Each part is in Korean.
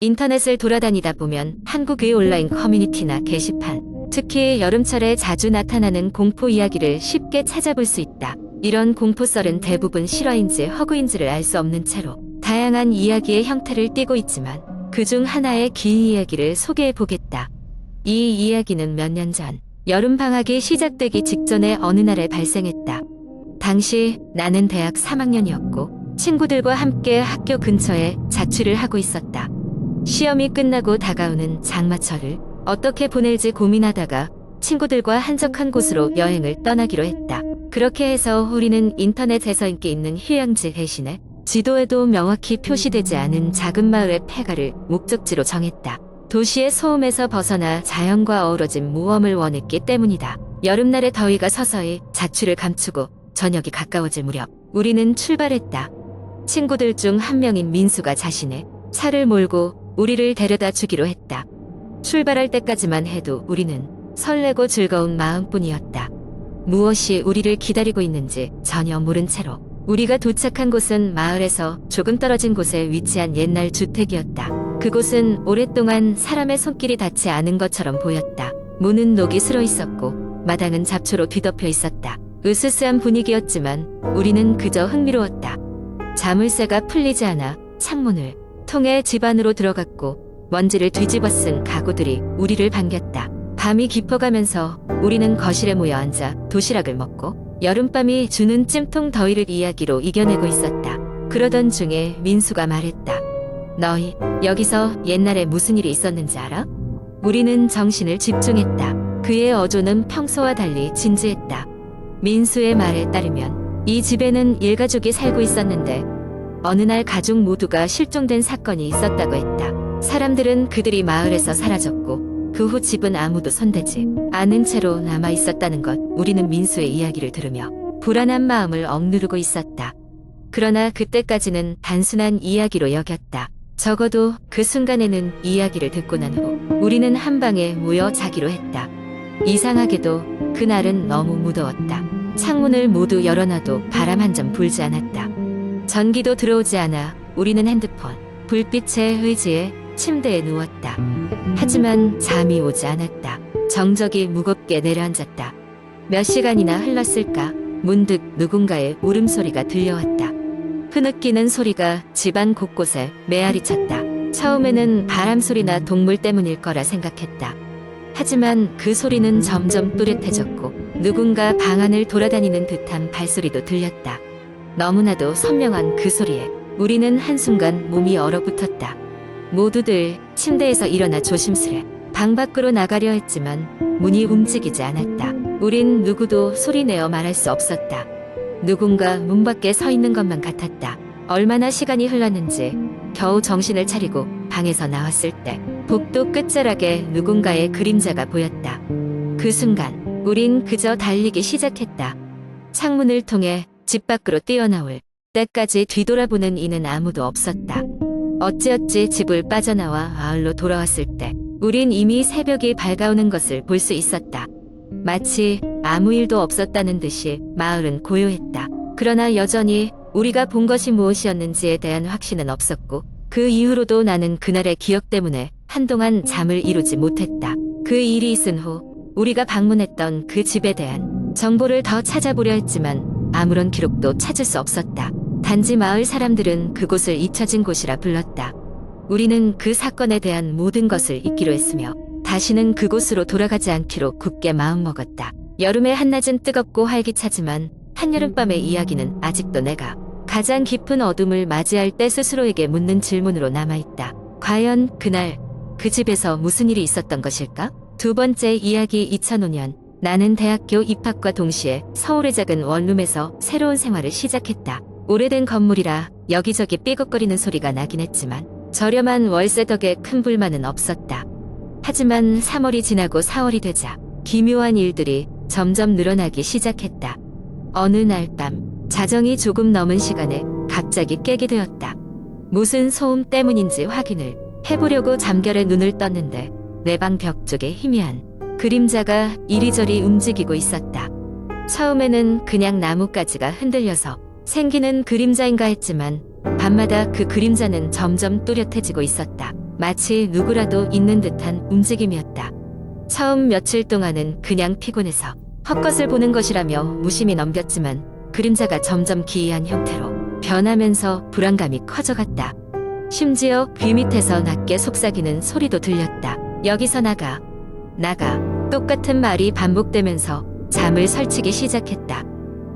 인터넷을 돌아다니다 보면 한국의 온라인 커뮤니티나 게시판, 특히 여름철에 자주 나타나는 공포 이야기를 쉽게 찾아볼 수 있다. 이런 공포썰은 대부분 실화인지 허구인지를 알 수 없는 채로 다양한 이야기의 형태를 띠고 있지만 그중 하나의 긴 이야기를 소개해 보겠다. 이 이야기는 몇 년 전 여름방학이 시작되기 직전에 어느 날에 발생했다. 당시 나는 대학 3학년이었고 친구들과 함께 학교 근처에 자취를 하고 있었다. 시험이 끝나고 다가오는 장마철을 어떻게 보낼지 고민하다가 친구들과 한적한 곳으로 여행을 떠나기로 했다. 그렇게 해서 우리는 인터넷에서 인기 있는 휴양지 대신에 지도에도 명확히 표시되지 않은 작은 마을의 폐가를 목적지로 정했다. 도시의 소음에서 벗어나 자연과 어우러진 모험을 원했기 때문이다. 여름날의 더위가 서서히 자취를 감추고 저녁이 가까워질 무렵 우리는 출발했다. 친구들 중 한 명인 민수가 자신의 차를 몰고 우리를 데려다 주기로 했다. 출발할 때까지만 해도 우리는 설레고 즐거운 마음뿐이었다. 무엇이 우리를 기다리고 있는지 전혀 모른 채로 우리가 도착한 곳은 마을에서 조금 떨어진 곳에 위치한 옛날 주택이었다. 그곳은 오랫동안 사람의 손길이 닿지 않은 것처럼 보였다. 문은 녹이 슬어 있었고 마당은 잡초로 뒤덮여 있었다. 으스스한 분위기였지만 우리는 그저 흥미로웠다. 자물쇠가 풀리지 않아 창문을 통해 집 안으로 들어갔고 먼지를 뒤집어 쓴 가구들이 우리를 반겼다. 밤이 깊어가면서 우리는 거실에 모여 앉아 도시락을 먹고 여름밤이 주는 찜통 더위를 이야기로 이겨내고 있었다. 그러던 중에 민수가 말했다. 너희 여기서 옛날에 무슨 일이 있었는지 알아? 우리는 정신을 집중했다. 그의 어조는 평소와 달리 진지했다. 민수의 말에 따르면 이 집에는 일가족이 살고 있었는데 어느 날 가족 모두가 실종된 사건이 있었다고 했다. 사람들은 그들이 마을에서 사라졌고 그 후 집은 아무도 손대지 않은 채로 남아 있었다는 것. 우리는 민수의 이야기를 들으며 불안한 마음을 억누르고 있었다. 그러나 그때까지는 단순한 이야기로 여겼다. 적어도 그 순간에는 이야기를 듣고 난 후 우리는 한 방에 모여 자기로 했다. 이상하게도 그날은 너무 무더웠다. 창문을 모두 열어놔도 바람 한 점 불지 않았다. 전기도 들어오지 않아 우리는 핸드폰, 불빛에 의지해 침대에 누웠다. 하지만 잠이 오지 않았다. 정적이 무겁게 내려앉았다. 몇 시간이나 흘렀을까 문득 누군가의 울음소리가 들려왔다. 흐느끼는 소리가 집안 곳곳에 메아리 쳤다. 처음에는 바람소리나 동물 때문일 거라 생각했다. 하지만 그 소리는 점점 뚜렷해졌고 누군가 방 안을 돌아다니는 듯한 발소리도 들렸다. 너무나도 선명한 그 소리에 우리는 한순간 몸이 얼어붙었다. 모두들 침대에서 일어나 조심스레 방 밖으로 나가려 했지만 문이 움직이지 않았다. 우린 누구도 소리내어 말할 수 없었다. 누군가 문 밖에 서 있는 것만 같았다. 얼마나 시간이 흘렀는지 겨우 정신을 차리고 방에서 나왔을 때 복도 끝자락에 누군가의 그림자가 보였다. 그 순간 우린 그저 달리기 시작했다. 창문을 통해 집 밖으로 뛰어나올 때까지 뒤돌아보는 이는 아무도 없었다. 어찌어찌 집을 빠져나와 마을로 돌아왔을 때 우린 이미 새벽이 밝아오는 것을 볼 수 있었다. 마치 아무 일도 없었다는 듯이 마을은 고요했다. 그러나 여전히 우리가 본 것이 무엇이었는지에 대한 확신은 없었고 그 이후로도 나는 그날의 기억 때문에 한동안 잠을 이루지 못했다. 그 일이 있은 후 우리가 방문했던 그 집에 대한 정보를 더 찾아보려 했지만 아무런 기록도 찾을 수 없었다. 단지 마을 사람들은 그곳을 잊혀진 곳이라 불렀다. 우리는 그 사건에 대한 모든 것을 잊기로 했으며 다시는 그곳으로 돌아가지 않기로 굳게 마음먹었다. 여름의 한낮은 뜨겁고 활기차지만 한여름밤의 이야기는 아직도 내가 가장 깊은 어둠을 맞이할 때 스스로에게 묻는 질문으로 남아있다. 과연 그날 그 집에서 무슨 일이 있었던 것일까? 두 번째 이야기. 2005년 나는 대학교 입학과 동시에 서울의 작은 원룸에서 새로운 생활을 시작했다. 오래된 건물이라 여기저기 삐걱거리는 소리가 나긴 했지만 저렴한 월세 덕에 큰 불만은 없었다. 하지만 3월이 지나고 4월이 되자 기묘한 일들이 점점 늘어나기 시작했다. 어느 날 밤 자정이 조금 넘은 시간에 갑자기 깨게 되었다. 무슨 소음 때문인지 확인을 해보려고 잠결에 눈을 떴는데 내 방 벽 쪽에 희미한 그림자가 이리저리 움직이고 있었다. 처음에는 그냥 나뭇가지가 흔들려서 생기는 그림자인가 했지만 밤마다 그 그림자는 점점 뚜렷해지고 있었다. 마치 누구라도 있는 듯한 움직임이었다. 처음 며칠 동안은 그냥 피곤해서 헛것을 보는 것이라며 무심히 넘겼지만 그림자가 점점 기이한 형태로 변하면서 불안감이 커져갔다. 심지어 귀 밑에서 낮게 속삭이는 소리도 들렸다. 여기서 나가. 똑같은 말이 반복되면서 잠을 설치기 시작했다.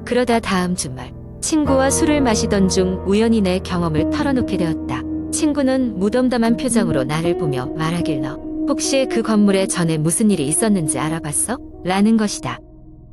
그러다 다음 주말 친구와 술을 마시던 중 우연히 내 경험을 털어놓게 되었다. 친구는 무덤덤한 표정으로 나를 보며 말하길 너 혹시 그 건물에 전에 무슨 일이 있었는지 알아봤어? 라는 것이다.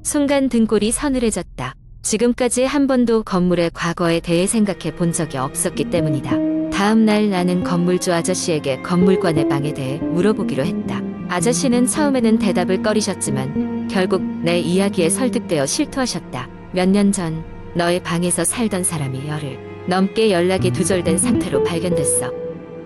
순간 등골이 서늘해졌다. 지금까지 한 번도 건물의 과거에 대해 생각해 본 적이 없었기 때문이다. 다음 날 나는 건물주 아저씨에게 건물관의 방에 대해 물어보기로 했다. 아저씨는 처음에는 대답을 꺼리셨지만 결국 내 이야기에 설득되어 실토하셨다. 몇 년 전 너의 방에서 살던 사람이 열흘 넘게 연락이 두절된 상태로 발견됐어.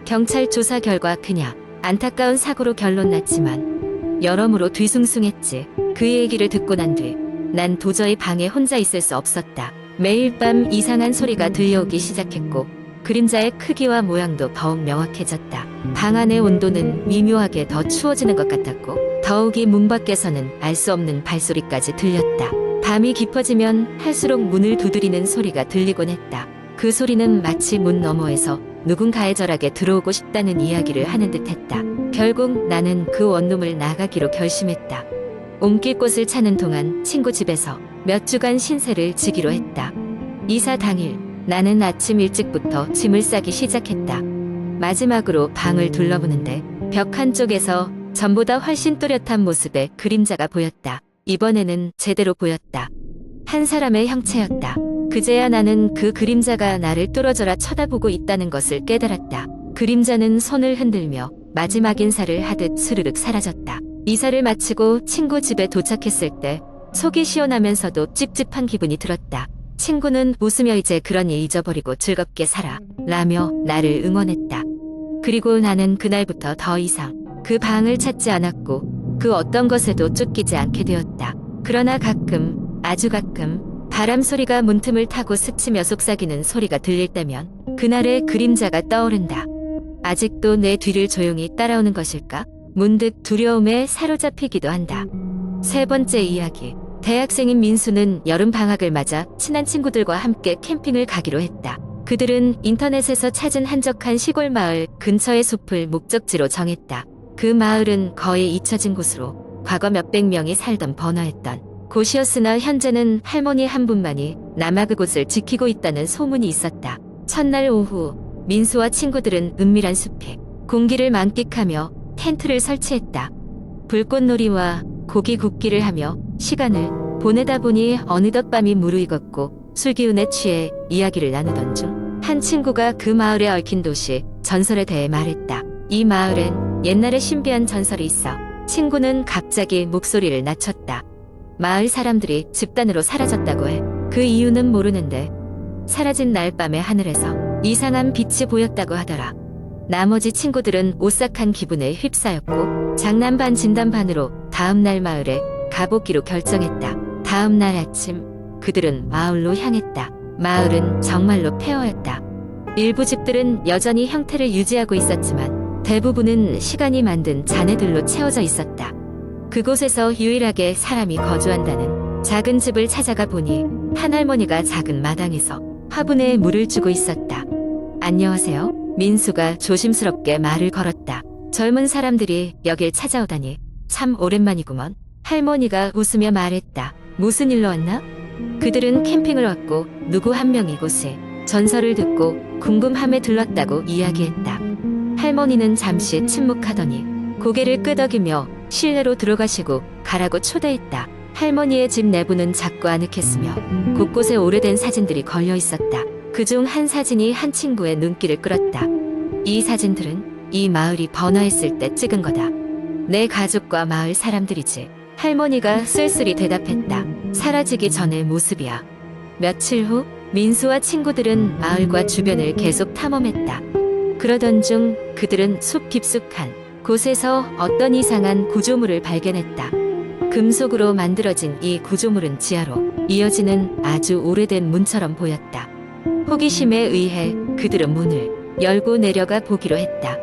경찰 조사 결과 그냥 안타까운 사고로 결론 났지만 여러모로 뒤숭숭했지. 그 얘기를 듣고 난 뒤 난 도저히 방에 혼자 있을 수 없었다. 매일 밤 이상한 소리가 들려오기 시작했고 그림자의 크기와 모양도 더욱 명확해졌다. 방 안의 온도는 미묘하게 더 추워지는 것 같았고 더욱이 문 밖에서는 알 수 없는 발소리까지 들렸다. 밤이 깊어지면 할수록 문을 두드리는 소리가 들리곤 했다. 그 소리는 마치 문 너머에서 누군가의 절하게 들어오고 싶다는 이야기를 하는 듯했다. 결국 나는 그 원룸을 나가기로 결심했다. 옮길 곳을 찾는 동안 친구 집에서 몇 주간 신세를 지기로 했다. 이사 당일 나는 아침 일찍부터 짐을 싸기 시작했다. 마지막으로 방을 둘러보는데 벽 한쪽에서 전보다 훨씬 또렷한 모습의 그림자가 보였다. 이번에는 제대로 보였다. 한 사람의 형체였다. 그제야 나는 그 그림자가 나를 뚫어져라 쳐다보고 있다는 것을 깨달았다. 그림자는 손을 흔들며 마지막 인사를 하듯 스르륵 사라졌다. 이사를 마치고 친구 집에 도착했을 때 속이 시원하면서도 찝찝한 기분이 들었다. 친구는 웃으며 이제 그런 일 잊어버리고 즐겁게 살아 라며 나를 응원했다. 그리고 나는 그날부터 더 이상 그 방을 찾지 않았고 그 어떤 것에도 쫓기지 않게 되었다. 그러나 가끔, 아주 가끔 바람 소리가 문틈을 타고 스치며 속삭이는 소리가 들릴 때면 그날의 그림자가 떠오른다. 아직도 내 뒤를 조용히 따라오는 것일까? 문득 두려움에 사로잡히기도 한다. 세 번째 이야기. 대학생인 민수는 여름 방학을 맞아 친한 친구들과 함께 캠핑을 가기로 했다. 그들은 인터넷에서 찾은 한적한 시골 마을 근처의 숲을 목적지로 정했다. 그 마을은 거의 잊혀진 곳으로 과거 몇백 명이 살던 번화했던 곳이었으나 현재는 할머니 한 분만이 남아 그곳을 지키고 있다는 소문이 있었다. 첫날 오후 민수와 친구들은 은밀한 숲에 공기를 만끽하며 텐트를 설치했다. 불꽃놀이와 고기 굽기를 하며 시간을 보내다 보니 어느덧 밤이 무르익었고 술기운에 취해 이야기를 나누던 중 한 친구가 그 마을에 얽힌 도시 전설에 대해 말했다. 이 마을엔 옛날에 신비한 전설이 있어. 친구는 갑자기 목소리를 낮췄다. 마을 사람들이 집단으로 사라졌다고 해. 그 이유는 모르는데 사라진 날 밤의 하늘에서 이상한 빛이 보였다고 하더라. 나머지 친구들은 오싹한 기분에 휩싸였고 장난 반 진담 반으로 다음날 마을에 가보기로 결정했다. 다음날 아침 그들은 마을로 향했다. 마을은 정말로 폐허였다. 일부 집들은 여전히 형태를 유지하고 있었지만 대부분은 시간이 만든 잔해들로 채워져 있었다. 그곳에서 유일하게 사람이 거주한다는 작은 집을 찾아가 보니 한 할머니가 작은 마당에서 화분에 물을 주고 있었다. 안녕하세요. 민수가 조심스럽게 말을 걸었다. 젊은 사람들이 여길 찾아오다니 참 오랜만이구먼. 할머니가 웃으며 말했다. 무슨 일로 왔나? 그들은 캠핑을 왔고 누구 한 명이 이곳에 전설을 듣고 궁금함에 들렀다고 이야기했다. 할머니는 잠시 침묵하더니 고개를 끄덕이며 실내로 들어가시고 가라고 초대했다. 할머니의 집 내부는 작고 아늑했으며 곳곳에 오래된 사진들이 걸려 있었다. 그중 한 사진이 한 친구의 눈길을 끌었다. 이 사진들은 이 마을이 번화했을 때 찍은 거다. 내 가족과 마을 사람들이지. 할머니가 쓸쓸히 대답했다. 사라지기 전의 모습이야. 며칠 후 민수와 친구들은 마을과 주변을 계속 탐험했다. 그러던 중 그들은 숲 깊숙한 곳에서 어떤 이상한 구조물을 발견했다. 금속으로 만들어진 이 구조물은 지하로 이어지는 아주 오래된 문처럼 보였다. 호기심에 의해 그들은 문을 열고 내려가 보기로 했다.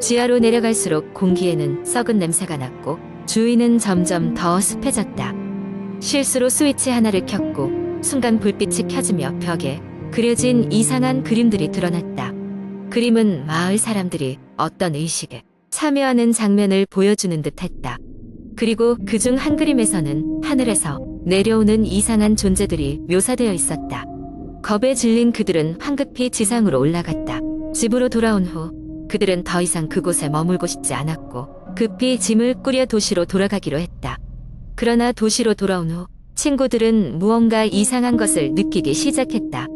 지하로 내려갈수록 공기에는 썩은 냄새가 났고 주위는 점점 더 습해졌다. 실수로 스위치 하나를 켰고 순간 불빛이 켜지며 벽에 그려진 이상한 그림들이 드러났다. 그림은 마을 사람들이 어떤 의식에 참여하는 장면을 보여주는 듯했다. 그리고 그중 한 그림에서는 하늘에서 내려오는 이상한 존재들이 묘사되어 있었다. 겁에 질린 그들은 황급히 지상으로 올라갔다. 집으로 돌아온 후 그들은 더 이상 그곳에 머물고 싶지 않았고 급히 짐을 꾸려 도시로 돌아가기로 했다. 그러나 도시로 돌아온 후 친구들은 무언가 이상한 것을 느끼기 시작했다.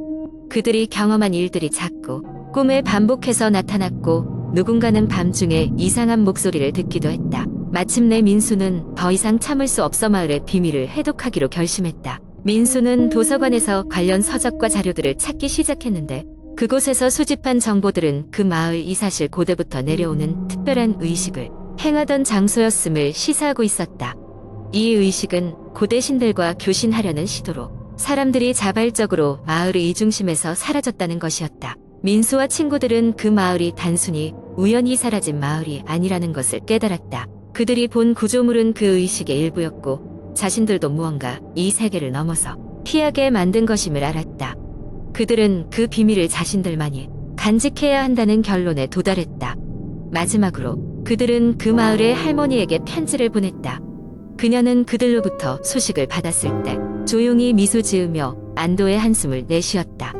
그들이 경험한 일들이 자꾸 꿈에 반복해서 나타났고 누군가는 밤중에 이상한 목소리를 듣기도 했다. 마침내 민수는 더 이상 참을 수 없어 마을의 비밀을 해독하기로 결심했다. 민수는 도서관에서 관련 서적과 자료들을 찾기 시작했는데 그곳에서 수집한 정보들은 그 마을 이사실 고대부터 내려오는 특별한 의식을 행하던 장소였음을 시사하고 있었다. 이 의식은 고대 신들과 교신하려는 시도로 사람들이 자발적으로 마을의 이중심에서 사라졌다는 것이었다. 민수와 친구들은 그 마을이 단순히 우연히 사라진 마을이 아니라는 것을 깨달았다. 그들이 본 구조물은 그 의식의 일부였고 자신들도 무언가 이 세계를 넘어서 피하게 만든 것임을 알았다. 그들은 그 비밀을 자신들만이 간직해야 한다는 결론에 도달했다. 마지막으로 그들은 그 마을의 할머니에게 편지를 보냈다. 그녀는 그들로부터 소식을 받았을 때 조용히 미소 지으며 안도의 한숨을 내쉬었다.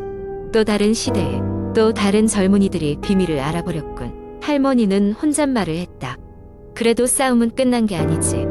또 다른 시대에 또 다른 젊은이들이 비밀을 알아버렸군. 할머니는 혼잣말을 했다. 그래도 싸움은 끝난 게 아니지.